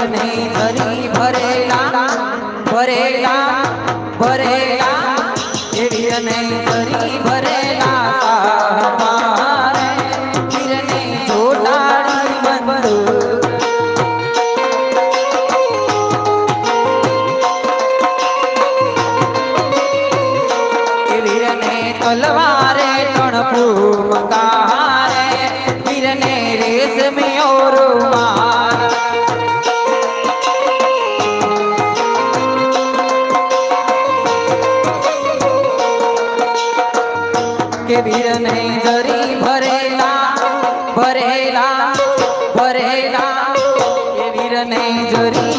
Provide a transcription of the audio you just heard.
વીર નહીં ધરી ભરેલા ભરેલા ભરેલા એ વીર નહીં ધરી ભરેલા સામારે વીર નહીં જોડાડી બંધ એ વીર નહીં તલવારે તણપૂ મકારે વીર નહીં રેશમિયો રૂમાલ કે વીર નહીં ધરી ભરેલા ભરેલા ભરેલા કે વીર નહીં ધરી